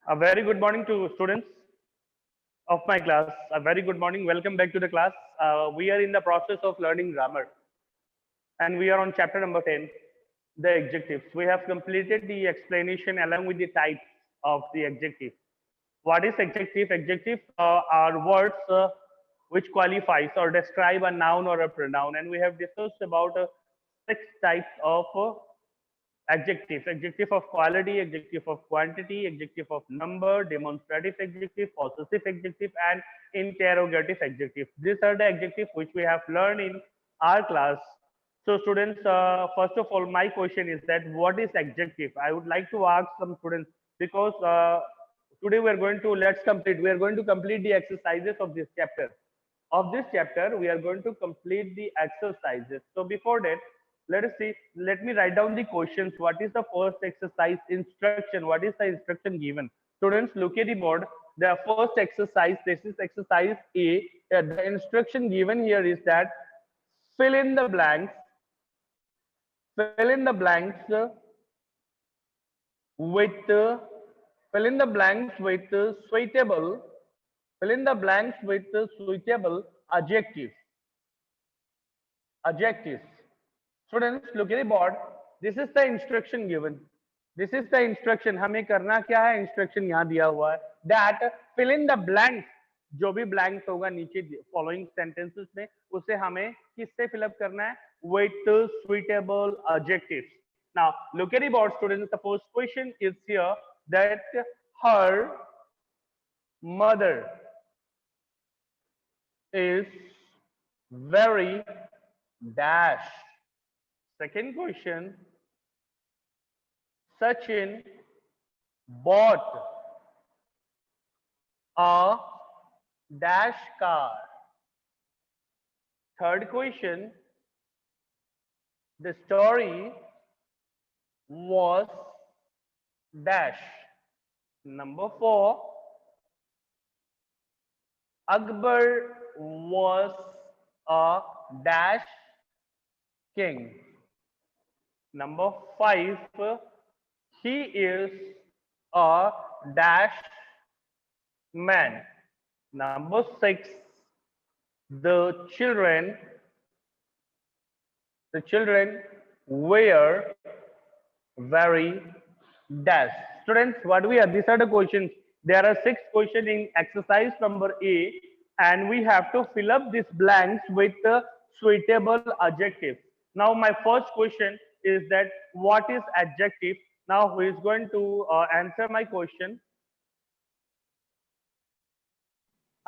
A very good morning to students of my class. A very good morning. Welcome back to the class. We are in the process of learning grammar and we are on chapter number 10, the adjectives. We have completed the explanation along with the types of the adjective. What is adjective? Adjective are words which qualifies or describe a noun or a pronoun, and we have discussed about six types of adjectives: adjective of quality, adjective of quantity, adjective of number, demonstrative adjective, possessive adjective, and interrogative adjective. These are the adjectives which we have learned in our class. So students, first of all, my question is that what is adjective? I would like to ask some students, because today we are going to complete the exercises of this chapter. We are going to complete the exercises. So before that, let us see. Let me write down the questions. What is the first exercise? Instruction. What is the instruction given? Students, look at the board. The first exercise. This is exercise A. The instruction given here is that fill in the blanks. Fill in the blanks with fill in the blanks with suitable. Fill in the blanks with suitable adjectives. Adjectives. Students, look at the board. This is the instruction given. This is the instruction. हमें करना क्या है? Instruction यहाँ दिया हुआ है. That fill in the blanks. जो भी blanks होगा नीचे following sentences में, उसे हमें किससे fill up करना है? With suitable adjectives. Now, look at the board, students. The first question is here that her mother is very dash. Second question, Sachin bought a dash car. Third question, the story was dash. Number 4, Akbar was a dash king. Number 5, he is a dash man. Number 6, the children were very dash. Students, what we are, these are the questions. There are 6 questions in exercise number A, and we have to fill up these blanks with suitable adjectives. Now, my first question is that what is adjective? Now, who is going to answer my question?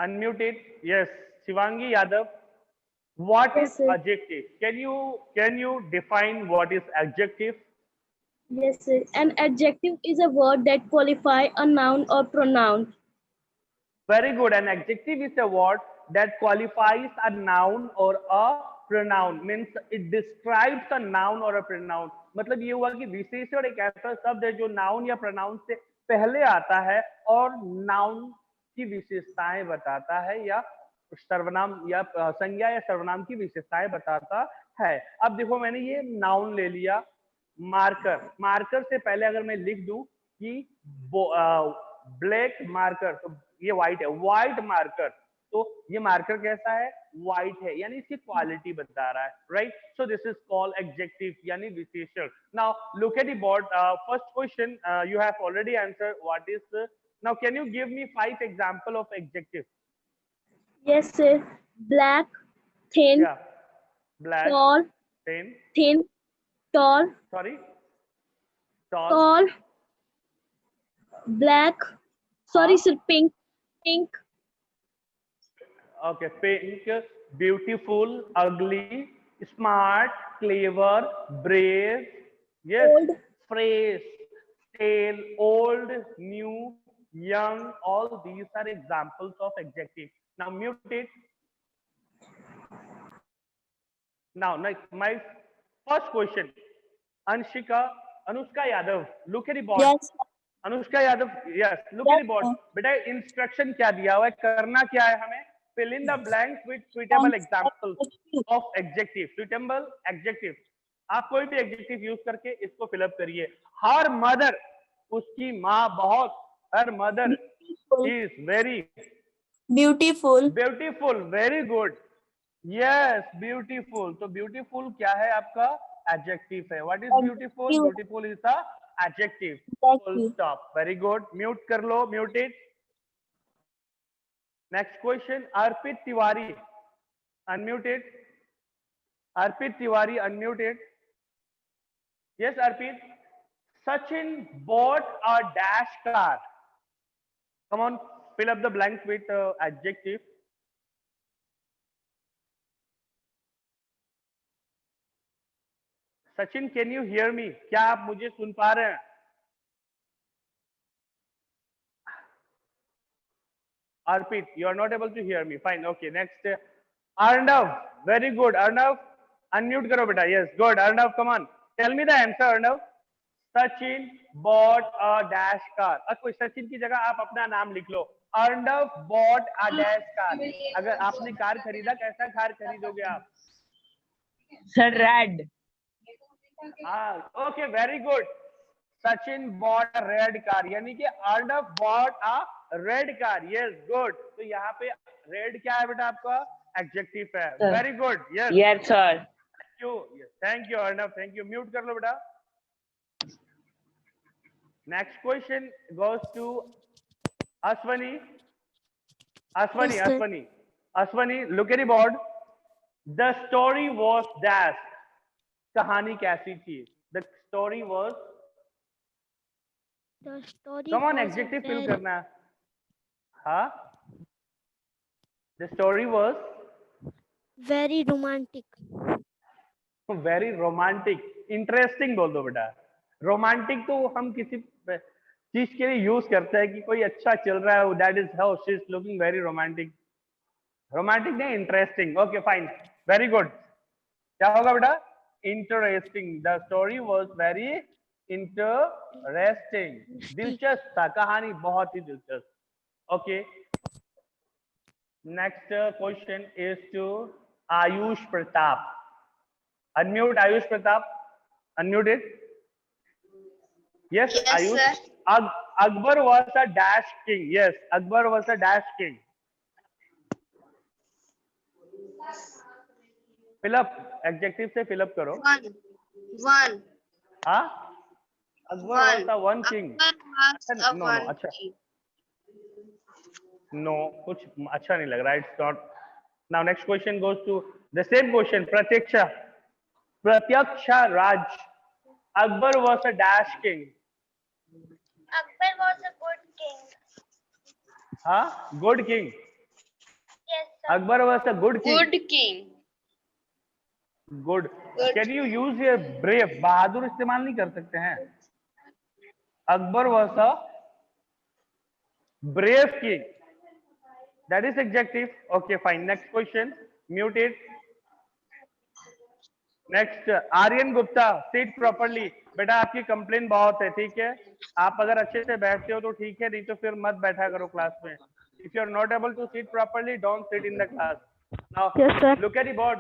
Unmute it. Yes, Shivangi Yadav. What Yes, is sir. adjective? Can you define what is adjective? Yes, sir. An adjective is a word that qualifies a noun or pronoun. Very good. An adjective is a word that qualifies a noun or a pronoun. Means it describes a noun or a pronoun. मतलब ये हुआ कि विशेषण एक ऐसा शब्द है जो नाउन या pronoun से पहले आता है और नाउन की विशेषताएं बताता है, या सर्वनाम या संज्ञा या सर्वनाम की विशेषताएं बताता है. अब देखो, मैंने ये नाउन ले लिया. मार्कर. मार्कर से पहले अगर मैं लिख दूं कि ब्लैक मार्कर, तो ये व्हाइट है. व्हाइट मार्कर, तो ये मार्कर कैसा है? व्हाइट है, यानी इसकी क्वालिटी बता रहा है. Right. So this is called adjective, यानी विशेषण. Now look at the board. First question you have already answer. What is? Now can you give me 5 example of adjective? Yes, sir. Black, thin, या black, tall, thin, tall, sorry, tall, tall, black. Sorry, sir. Pink, okay, pink, beautiful, ugly, smart, clever, brave, yes, old. fresh, stale, old, new, young. All these are examples of adjective. Now mute it. Now, my first question, Anshika, Anushka Yadav, look at the board. Yes. Anushka Yadav, yes, look at the board. बेटा instruction क्या दिया हुआ है? करना क्या है हमें? Fill in the blanks with suitable examples of adjective. Suitable adjective, आप कोई भी एडजेक्टिव यूज करके इसको फिलअप करिए. हर मदर, उसकी माँ बहुत Her mother Beautiful. is very Beautiful. beautiful. Very good. Yes, beautiful. तो beautiful क्या है आपका adjective है. What is beautiful? Adjective. Beautiful is the adjective. Full Adjective. stop. Very good. Mute कर लो. Mute it. Next question. Arpit Tiwari. Unmute it. Arpit Tiwari. Unmute it. Yes, Arpit. Sachin bought a dash car. Come on, fill up the blanks with adjective. Sachin, can you hear me? क्या आप मुझे सुन पा रहे हैं? Arpit, you are not able to hear me. Fine. Okay. Next, Arnav. Very good. Arnav, unmute करो बेटा. Yes, good. Arnav, come on. Tell me the answer, Arnav. Sachin bought a dash car. कोई सचिन की जगह आप अपना नाम लिख लो. Arnav bought a dash car. अगर आपने कार खरीदा, कैसा कार खरीदोगे आप? Sir, red. Okay, very good. Sachin bought a red car. यानी कि Arnav bought a red car. Yes, good. तो यहाँ पे red क्या है बेटा आपका? Adjective है. Sir. Very good. Yes. Yes, sir. Thank you. Yes. Thank you, Arnav. Thank you. Mute कर लो बेटा. Next question goes to Aswani. Aswani, Yes, sir. Aswani. Aswani, look at the board. The story was dash. कहानी कैसी थी? The story was. The story. Come on, was adjective fill very, करना है. हाँ? The story was very romantic. very romantic. Interesting बोल दो बेटा. Romantic तो हम किसी चीज के लिए यूज करते हैं कि कोई अच्छा चल रहा है. That is how she is looking very romantic. Romantic नहीं, interesting. Okay, fine. Very good. क्या होगा बेटा? Interesting. The story was very interesting. दिलचस्प था, कहानी बहुत ही दिलचस्प. Okay. Next question is to Ayush Pratap. Unmute Ayush Pratap. Unmute it. Yes, Yes, Ayush. sir. Akbar was a dash king. Yes, Akbar was a dash king. Fill up. Adjective से fill up करो. One. हाँ? Akbar was a one king. Akbar was a No, one अच्छा. king. No, कुछ अच्छा नहीं लग रहा. It's not. Now next question goes to the same question. Pratyaksha. Pratyaksha Raj. Akbar was a dash king. Akbar was a good king. Huh? Good king. Yes, Akbar was a good king. Good king. Good. Good. Can you use your brave? बहादुर इस्तेमाल नहीं कर सकते हैं. Akbar was a brave king. That is adjective. Okay, fine. Next question. Mute it. Next, Aryan Gupta. Sit properly. बेटा आपकी complain बहुत है, ठीक है? आप अगर अच्छे से बैठते हो तो ठीक है, नहीं तो फिर मत बैठा करो क्लास में. If you are not able to sit properly, don't sit in the class. Now, Yes, sir. look at the board.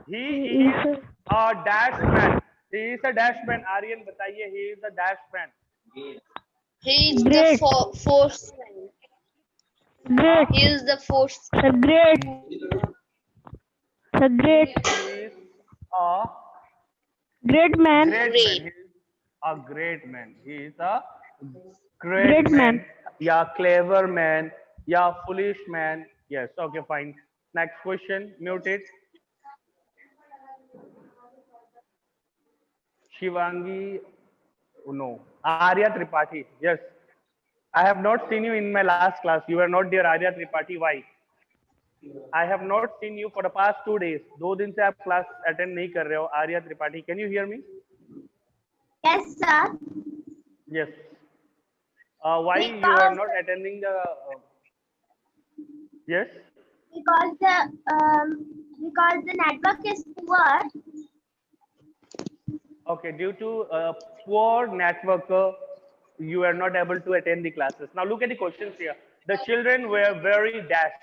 He is a dash man. He is a dash man. Aryan बताइए, he is a dash man. He is Great. the fourth man. Great. He is the fourth. Sir, great. Sir, great. He is a Great man. great Great. man. He is a great man. He is a great, Great man. man. Yeah, clever man. Yeah, foolish man. Yes. Okay, fine. Next question. Mute it. Shivangi. No. Arya Tripathi. Yes. I have not seen you in my last class. You were not there, Arya Tripathi. Why? I have not seen you for the past 2 days. 2 दिन से आप class attend नहीं कर रहे हो. Arya Tripathi. Can you hear me? Yes, sir. Yes. Why you are not attending the? Yes. Because the network is poor. Okay. Due to poor network, you are not able to attend the classes. Now look at the questions here. The children were very dash.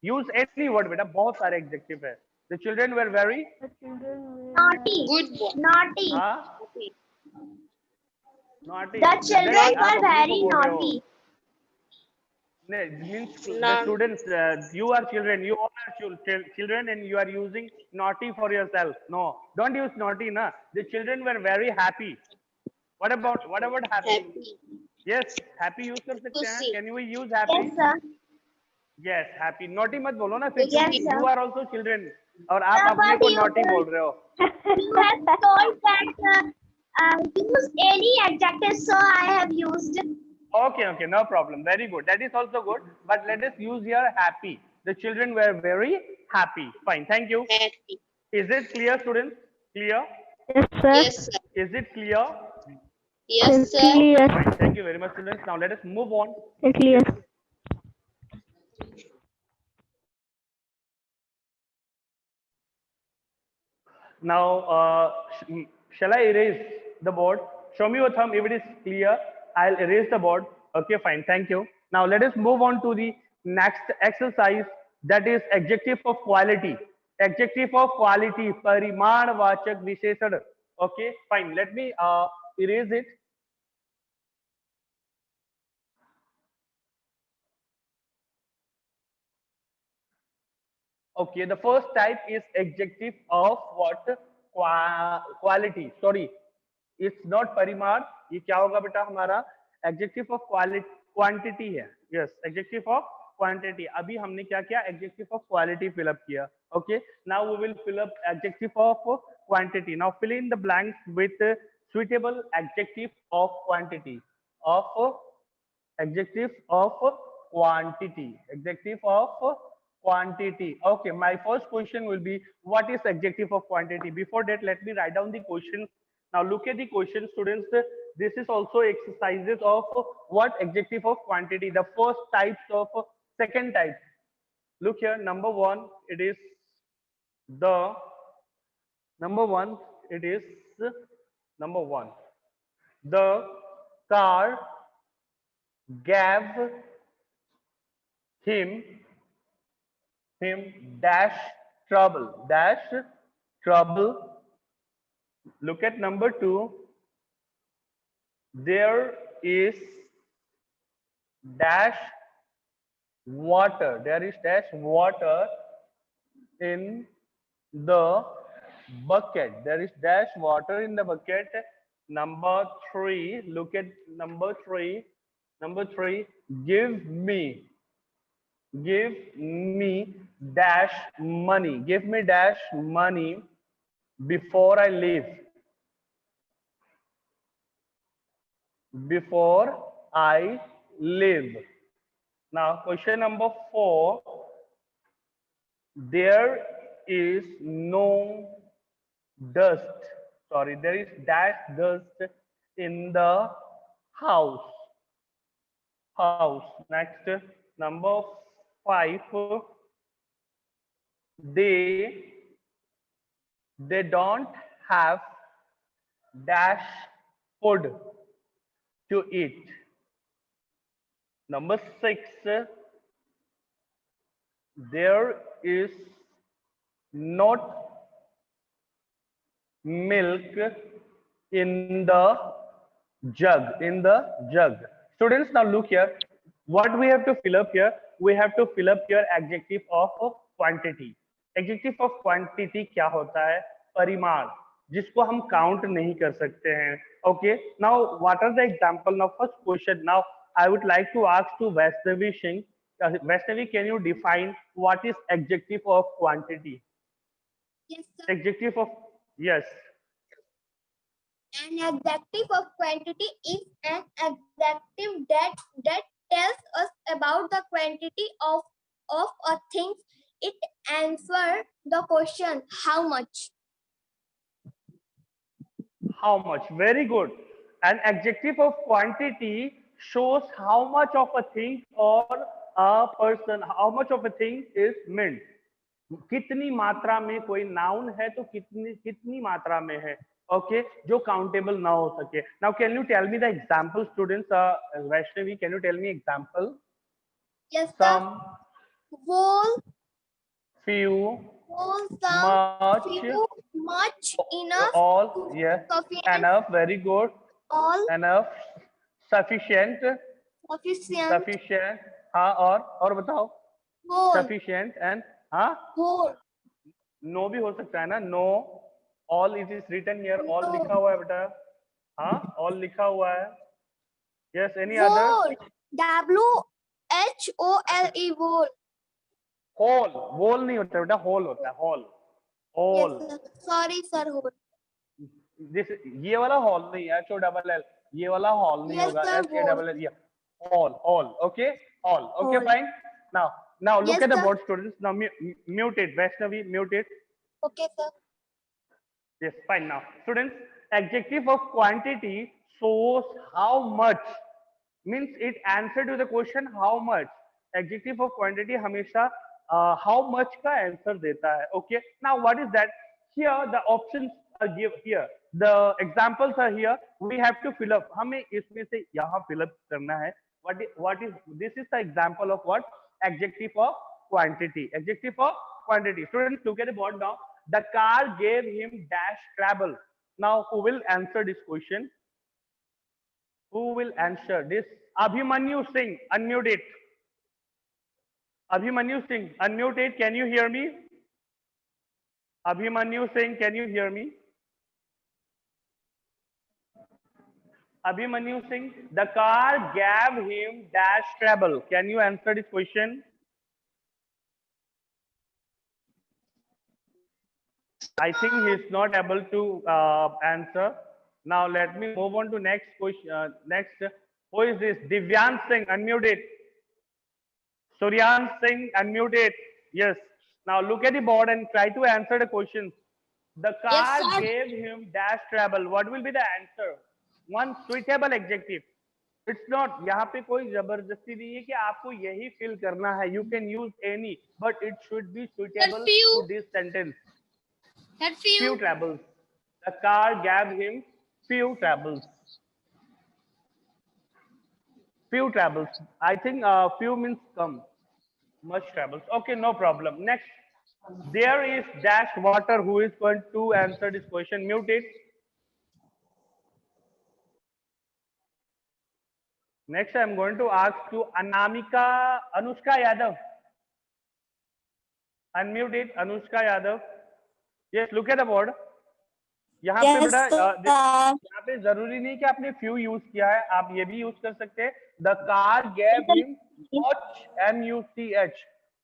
Use any word, बेटा. बहुत सारे adjective है. The children were very. Naughty. Good boy. Naughty. हाँ. naughty. The children That आप were अपने को very बोल रहे हो. naughty. Means the students, you are children, you all are children, and you are using naughty for yourself. No, don't use naughty, na. The children were very happy. What about happy? Yes, happy use कर सकते हैं. Can we use happy? Yes, sir. Yes, happy. Naughty मत बोलो ना फिर, Yes, क्योंकि sir. you are also children और आप Sir, अपने but को you- naughty बोल रहे हो. You have told that use any adjective, so I have used. Okay, no problem. Very good. That is also good. But let us use here happy. The children were very happy. Fine. Thank you. Happy. Is it clear, students? Clear? Yes, sir. Yes, sir. Is it clear? Yes, sir. Clear. Fine. Thank you very much, students. Now let us move on. Clear. Now, shall I erase the board? Show me your thumb if it is clear. I'll erase the board. Okay, fine. Thank you. Now let us move on to the next exercise, that is adjective of quality. Adjective of quality, परिमाणवाचक विशेषण. Okay, fine. Let me erase it. Okay, the first type is adjective of what? Quality. Sorry, it's not परिमाण. ये क्या होगा बेटा हमारा? Adjective of quality, quantity है. Yes, adjective of quantity. अभी हमने क्या किया? Adjective of quality fill up किया. Okay, now we will fill up adjective of quantity. Now fill in the blanks with suitable adjective of quantity. Of adjective of quantity. Adjective of quantity. Okay, my first question will be, what is adjective of quantity? Before that, let me write down the question. Now look at the question, students. This is also exercises of what adjective of quantity. The first types of second type. Look here, number one, it is the number one. It is number one. The car gave him dash trouble. Look at number two. There is dash water. There is dash water in the bucket. There is dash water in the bucket. Number three. Look at number three. Number three. Give me dash money. Give me dash money before I leave. Before I leave. Now question number four. There is no dust. Sorry, there is dash dust in the house. Next, number five. They don't have dash food to eat. Number six. There is not milk in the jug. Students, now look here. What we have to fill up here? We have to fill up here adjective of quantity. Adjective of quantity क्या होता है? परिमाण, जिसको हम count नहीं कर सकते हैं. Okay. Now, what are the example? Now, first question. Now, I would like to ask to Vaishnavi Singh. Vaishnavi, can you define what is adjective of quantity? Yes, sir. Adjective of, yes. An adjective of quantity is an adjective that tells us about the quantity of a thing. It answers the question how much. How much? Very good. An adjective of quantity shows how much of a thing or a person, how much of a thing is meant. कितनी मात्रा में कोई noun है तो कितनी मात्रा में है. Okay, जो countable ना हो सके. Now can you tell me the example, students? Vaishnavi, can you tell me example? Yes, Some, whole, few, whole, some, much, few, much, enough, all. Yes, sufficient, enough. Very good. all enough, sufficient, sufficient, sufficient, हाँ और बताओ, whole, sufficient and हाँ, whole, no भी हो सकता है ना, no, all it is written here, all No. लिखा हुआ है बेटा, हाँ, all लिखा हुआ है, yes, any other, whole, WHOLE, whole. whole, whole नहीं होता बेटा, whole होता है, whole, whole, Yes, sir. Sorry, sir, whole. this ये वाला whole नहीं है, HOLL, ये वाला whole नहीं Yes, होगा, sir, SALL, ये all, okay, all, okay, All. fine. Now look Yes, at the sir. board, students. Now mute it, Vaishnavi, mute it. Okay, sir. Yes, fine. Now, students, adjective of quantity shows how much, means it answer to the question how much. Adjective of quantity हमेशा how much का answer देता है. Okay. Now, what is that? Here the options are given here. The examples are here. We have to fill up. हमें इसमें से यहाँ fill up करना है. What is this? Is the example of what? Adjective of quantity. Adjective of quantity. Students, look at the board now. The car gave him dash travel. Now, who will answer this question? Who will answer this? Abhimanyu Singh, unmute it. Abhimanyu Singh, unmute it. Can you hear me? Abhimanyu Singh, can you hear me? Abhimanyu Singh, the car gave him dash travel. Can you answer this question? I think he is not able to answer. Now let me move on to next question. Next, who is this? Divyan Singh, unmute it. Suryan Singh, unmute it. Yes. Now look at the board and try to answer the questions. The car sir. gave him dash travel. What will be the answer? One suitable adjective. It's not. यहाँ पे कोई जबरदस्ती नहीं है कि आपको यही fill करना है. You can use any, but it should be suitable to this sentence. That Few travels. The car gave him few travels. Few travels. I think few means come. Much travels. Okay, no problem. Next, there is dash water. Who is going to answer this question? Mute it. Next, I am going to ask to Anamika Anushka Yadav. Unmute it, Anushka Yadav. Yes, look at the board. यहाँ पे बेटा यहाँ पे जरूरी नहीं कि आपने few use किया है, आप ये भी यूज कर सकते हैं. The car gave him much, M-U-C-H.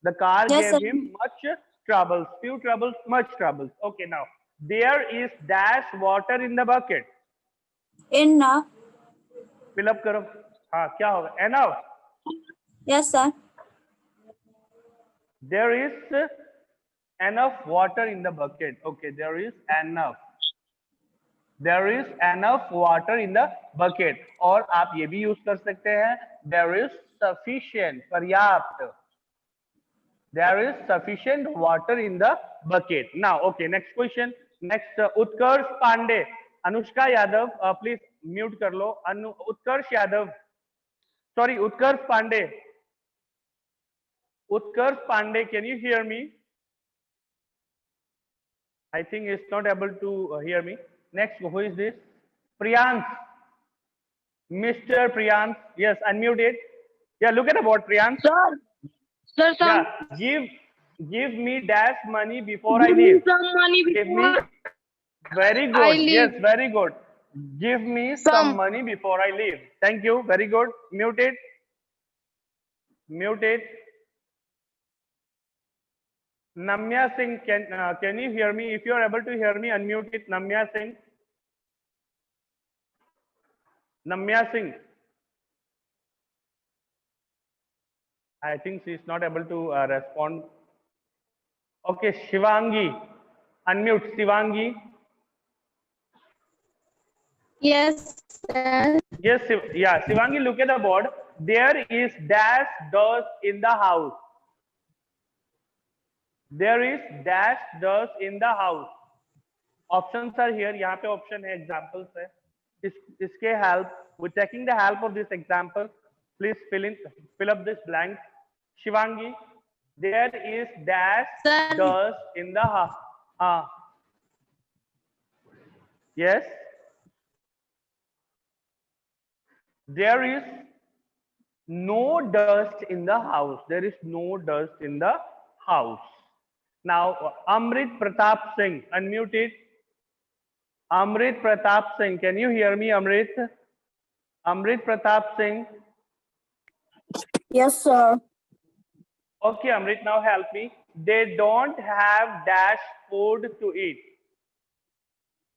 The car gave him much troubles. Few troubles, much troubles. Okay, now there is dash water in the bucket. Enough. Fill up करो. हाँ, क्या होगा? Enough. Yes, sir. There is enough water in the bucket. Okay, there is enough. There is enough water in the bucket. और आप ये भी use कर सकते हैं. There is sufficient, पर्याप्त. There is sufficient water in the bucket. Now, okay, next question. Next, Utkarsh Pandey. Anushka Yadav, please mute कर लो. Utkarsh Yadav. Sorry, Utkarsh Pandey. Utkarsh Pandey, can you hear me? I think he's not able to hear me. Next, who is this? Priyans. Mr. Priyans. Yes, unmute it. Yeah, look at the board, Priyans. Sir, Yeah, give me dash money before I leave. some money Give me. before Very I good. leave. Yes, very good. Give me some money before I leave. Thank you. Very good. Mute it. Mute it. Namya Singh, can you hear me? If you are able to hear me, unmute it. Namya Singh. Namya Singh. I think she is not able to respond. Okay, Shivangi. Unmute, Shivangi. Yes, sir. Yes, yeah, Shivangi, look at the board. There is dash dust in the house. There is dash dust in the house. Options are here. यहाँ पे option है, examples है. इसके help, with taking the help of this example, please fill up this blank. Shivangi, there is dash Sir. dust in the house. Yes. There is no dust in the house. There is no dust in the house. Now, Amrit Pratap Singh, unmute it. Amrit Pratap Singh, can you hear me, Amrit? Amrit Pratap Singh. Yes, sir. Okay, Amrit, now help me. They don't have dash food to eat.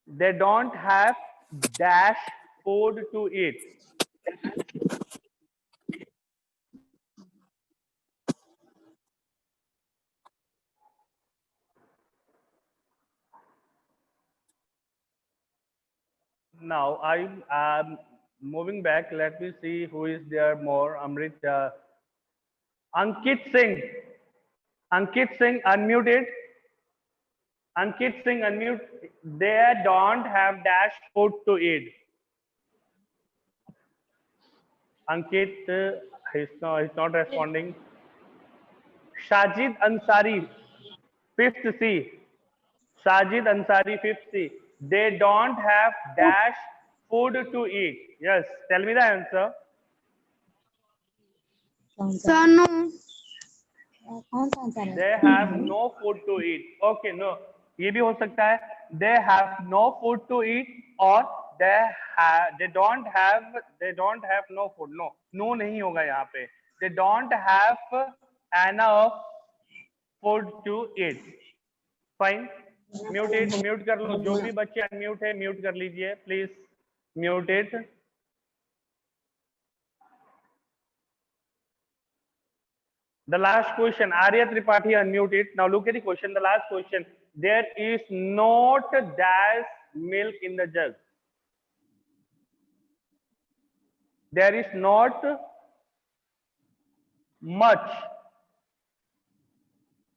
They don't have dash food to eat. Now I'm moving back. Let me see who is there more. Amrit, Ankit Singh. Ankit Singh, unmute it. Ankit Singh, unmute. They don't have dash food to eat. Ankit, he's not responding. Shajid Ansari, 5th C. Sajid Ansari, 5th C. They don't have dash food to eat. Yes, tell me the answer. Sir, no. They have no food to eat. Okay, no. ये भी हो सकता है. They have no food to eat or they don't have no food. No नहीं होगा यहाँ पे. They don't have enough food to eat. Fine. Mute कर लो. जो भी बच्चे unmute है, mute कर लीजिए. Please mute it. The last question, Arya Tripathi, unmute it. Now look at the question, the last question. There is not dash milk in the jug. There is not much.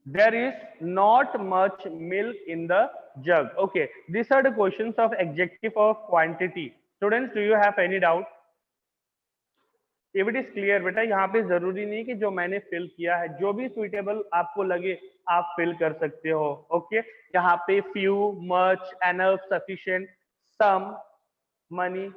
There is not much milk in the jug. Okay, these are the questions of adjective of quantity. Students, do you have any doubt? If it is clear, बेटा यहाँ पे जरूरी नहीं कि जो मैंने fill किया है, जो भी सुइटेबल आपको लगे आप फिल कर सकते हो. ओके, यहाँ पे few, much, enough, sufficient, some, money,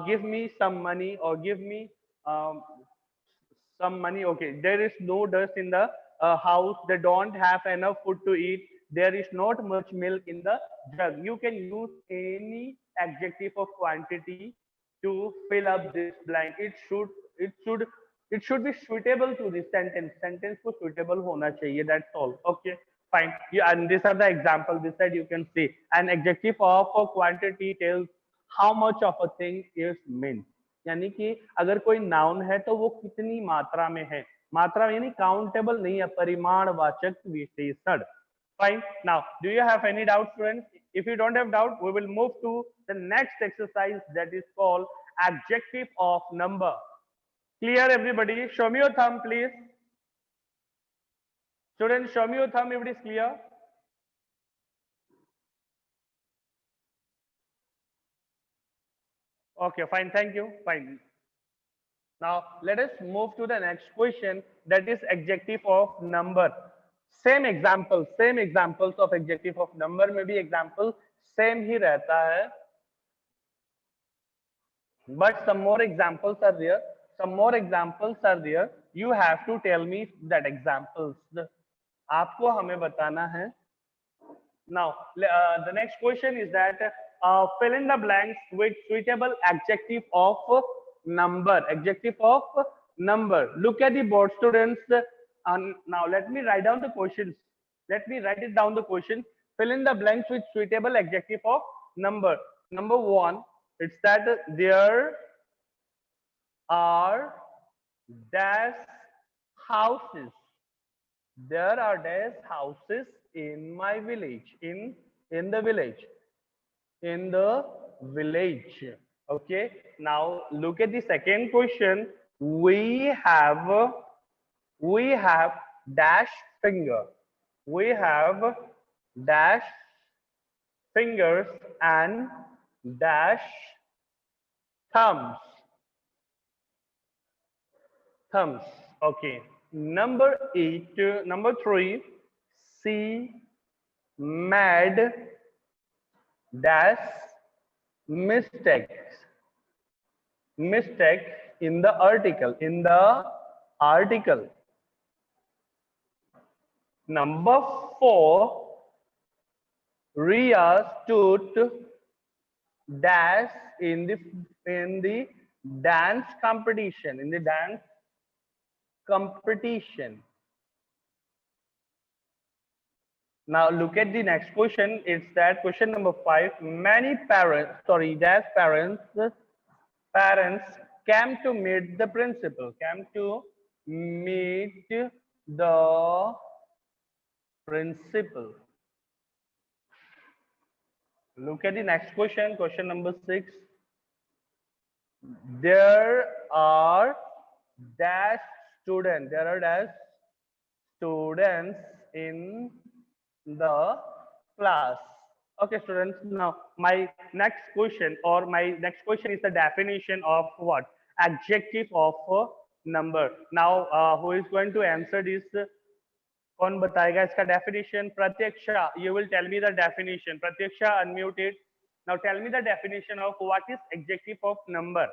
give me some money or give me some money. Okay, there is no dust in the house. They don't have enough food to eat. There is not much milk in the jug. You can use any adjective of quantity to fill up this blank. It should be suitable to the sentence. Sentence को suitable होना चाहिए. That's all. Okay, fine. Yeah, and these are the examples. This side you can see an adjective of a quantity tells how much of a thing is meant. यानी कि अगर कोई noun है तो वो कितनी मात्रा में है. मात्रा यानी काउंटेबल नहीं है, परिमाणवाचक विशेषण. Fine. Now, do you have any doubt, students? If you don't have doubt, we will move to the next exercise that is called adjective of number. Clear, everybody? Show me your thumb, please. Students, show me your thumb if it is clear. Okay, fine. Thank you. Fine. Now, let us move to the next question, that is adjective of number. Same examples of adjective of number में भी example same ही रहता है, but some more examples are there. You have to tell me that examples. आपको हमें बताना है. Now, the next question is that fill in the blanks with suitable adjective of number. Adjective of number. Look at the board, students. Now, let me write down the questions. Let me write it down the question. Fill in the blanks with suitable adjective of number. Number 1, it's that there are dash houses. There are dash houses in my village. In the village. Okay. Now look at the second question. We have dash finger. We have dash fingers and dash thumbs. Okay. Number 3, she made dash mistakes in the article. In the article. Number 4. Ria stood dash in the dance competition. In the dance competition. Now look at the next question. It's that question number 5. Many parents, sorry, dash parents came to meet the principal. Came to meet the principal. Look at the next question. Question number 6. There are dash students. There are dash students in the class. Okay, students. Now, my next question is the definition of what? Adjective of a number. Now, who is going to answer this? कौन बताएगा इसका definition? Pratyaksha, you will tell me the definition. Pratyaksha, unmuted. Now, tell me the definition of what is adjective of number.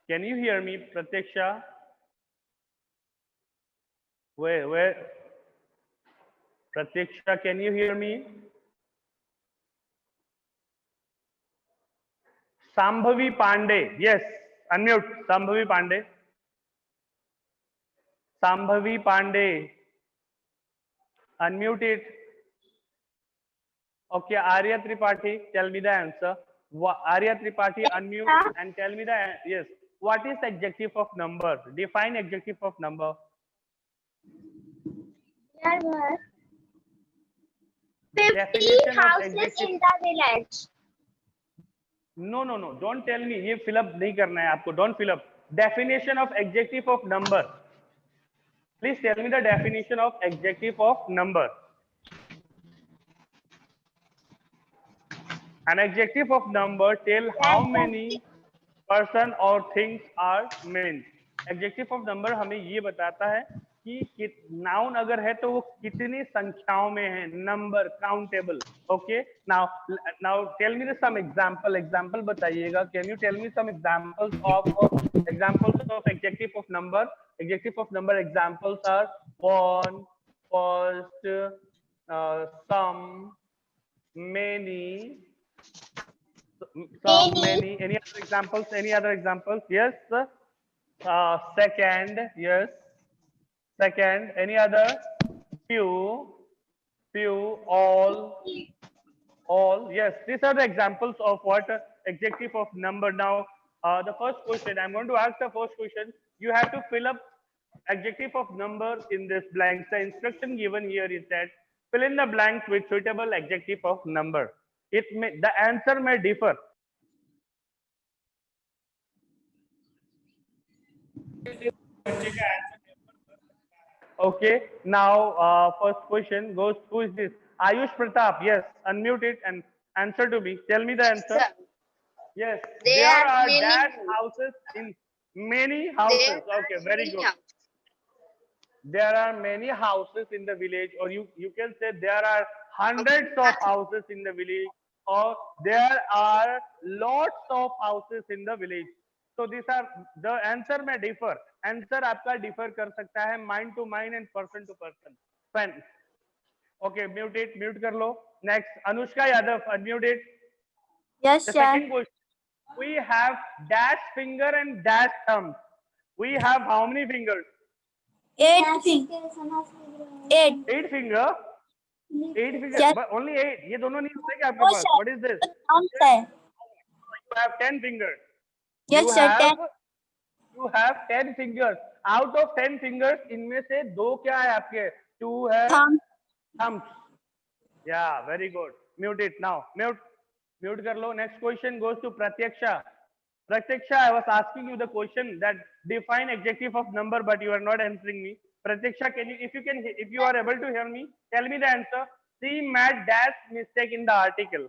Can you hear me, Pratyaksha? Where? Pratyaksha, can you hear me? Sambhavi Pandey. Yes, unmute. Sambhavi Pandey. Sambhavi Pandey. Unmute it. Okay, Arya Tripathi, tell me the answer. Arya Tripathi, unmute and tell me the yes. What is adjective of number? Define adjective of number. There were Definition 50 of houses adjective. in the village. No. Don't tell me. ये fill up नहीं करना है आपको. Don't fill up. Definition of adjective of number. Please tell me the definition of adjective of number. An adjective of number tell how many person or things are meant. Adjective of number हमें ये बताता है कि noun अगर है तो वो कितनी संख्याओं में है. Number, countable. Okay. Now tell me some example बताइएगा. Can you tell me some examples of adjective of number? Adjective of number examples are one, first, some, many. Many. Any other examples? Yes. Second. Yes. Second. Any other? Few. All. Yes. These are the examples of what adjective of number. Now, the first question. I'm going to ask the first question. You have to fill up adjective of number in this blank. The instruction given here is that fill in the blanks with suitable adjective of number. The answer may differ. Okay. Now, first question goes. Who is this? Ayush Pratap. Yes. Unmute it and answer to me. Tell me the answer. Sir, Yes. there are many dash houses in many houses. Okay. Very good. There are many houses in the village, or you can say there are hundreds of houses in the village, or there are lots of houses in the village. So these are the answer may differ. Answer आपका differ कर सकता है mind to mind and person to person. Fine. Okay, mute कर लो. Next, Anushka Yadav, unmute it. Yes, The sir. second question. We have dash finger and dash thumb. We have how many fingers? 8 fingers. 8. 8 finger. 8 fingers. Yes. But only 8. ये दोनों नहीं होते क्या आपके No, pass? sir. What is this? Count है. You have 10 fingers. Yes, you sir. have, 10. You have 10 fingers. Out of 10 fingers, इनमें से 2 क्या है आपके? 2 है thumbs. Yeah, very good. Mute it now. Mute कर लो. Next question goes to Pratyaksha. Pratyaksha, I was asking you the question that define adjective of number, but you are not answering me. Pratyaksha, if you are able to hear me, tell me the answer. She made dash mistake in the article.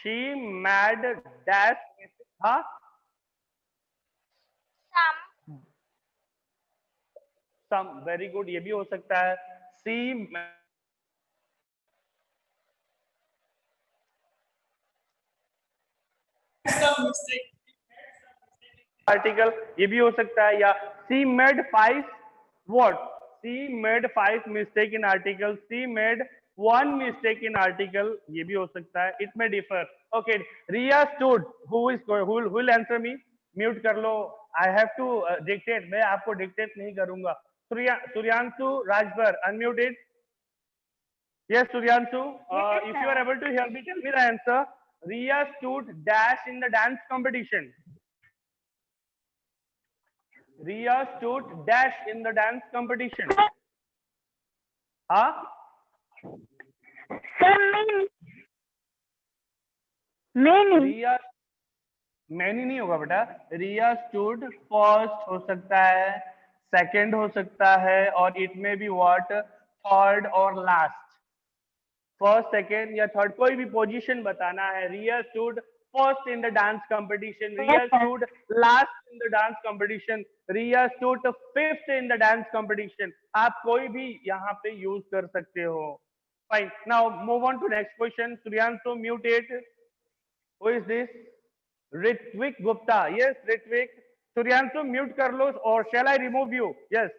She made dash mistake. Huh? Some. Very good. ये भी हो सकता है. She article ये भी हो सकता है, या she made 5 what, she made 5 mistake in article, she made 1 mistake in article, ये भी हो सकता है. It may differ. Okay, Riya stood, who will answer me? Mute कर लो. आई हैव टू डिक्टेट, मैं आपको डिक्टेट नहीं करूंगा. Suryanshu Rajbar, unmute it. Yes, Suryanshu, if you are able to hear me, tell me the answer. Riya stood dash in the dance competition. Riya stood dash in the dance competition. हाँ? रिया many नहीं होगा बेटा. रिया stood first हो सकता है, second हो सकता है, और it may be what, third और लास्ट. फर्स्ट, सेकंड या थर्ड, कोई भी पोजीशन बताना है. Riya stood first in the dance competition, Riya stood last in the dance competition, Riya stood fifth in the dance competition. आप कोई भी यहाँ पे यूज कर सकते हो. Fine. Now move on to next question. Suryanshu, mute it. Who is this? Ritvik Gupta. Yes, Ritvik. Suryanshu, mute kar lo, or shall I remove you? Yes.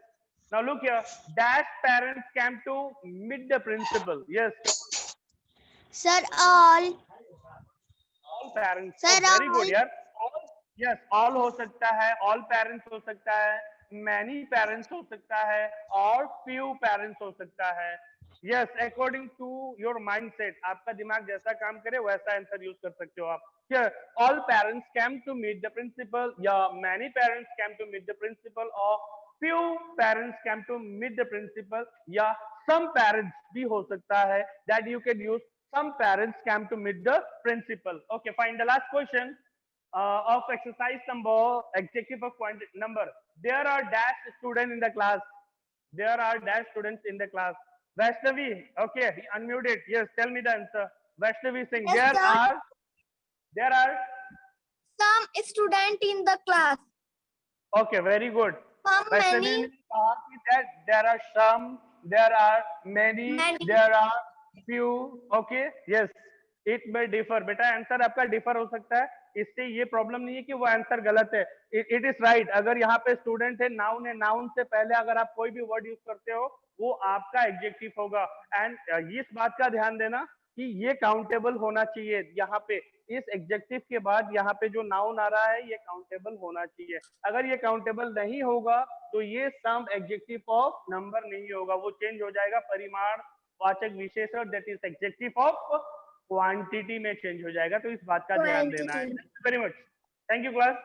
Now look here. Dash parents came to meet the principal. Yes. Sir, all. All parents. Sir, Oh, very good. all. यार. All, yes, all हो सकता है. All parents हो सकता है. Many parents हो सकता है. और few parents हो सकता है. Yes, according to your mindset, आपका दिमाग जैसा काम करे वैसा आंसर यूज कर सकते हो आप. Here, all parents came to meet the principal, या many parents came to meet the principal, or few parents came to meet the principal, या some parents भी हो सकता है. That you can use some parents came to meet the principal. Okay, fine. The last question of exercise number, adjective of number. There are dash students in the class. There are dash students in the class. Vaishnavi, okay, unmuted. Yes, tell me the answer. Vaishnavi Singh, Yes, sir. there are, Some student in the class. okay, very good. Some Vaishnavi many. ने कहा कि that there are some, there are many, Many. there are few. Okay, yes, it may differ. बेटा answer आपका differ हो सकता है, इससे ये प्रॉब्लम नहीं है कि वो आंसर गलत है. It is right. अगर यहाँ पे स्टूडेंट है, नाउन है, नाउन से पहले अगर आप कोई भी वर्ड यूज करते हो वो आपका एडजेक्टिव होगा. एंड इस बात का ध्यान देना कि ये काउंटेबल होना चाहिए. यहाँ पे इस एडजेक्टिव के बाद यहाँ पे जो नाउन आ रहा है ये काउंटेबल होना चाहिए. अगर ये काउंटेबल नहीं होगा तो ये सम एडजेक्टिव ऑफ नंबर नहीं होगा, वो चेंज हो जाएगा परिमाण वाचक विशेषण, that is adjective of quantity में चेंज हो जाएगा. तो इस बात का ध्यान देना है. Very much. Thank you class.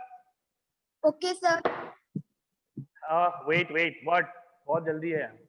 Okay, sir. Wait what, बहुत जल्दी है.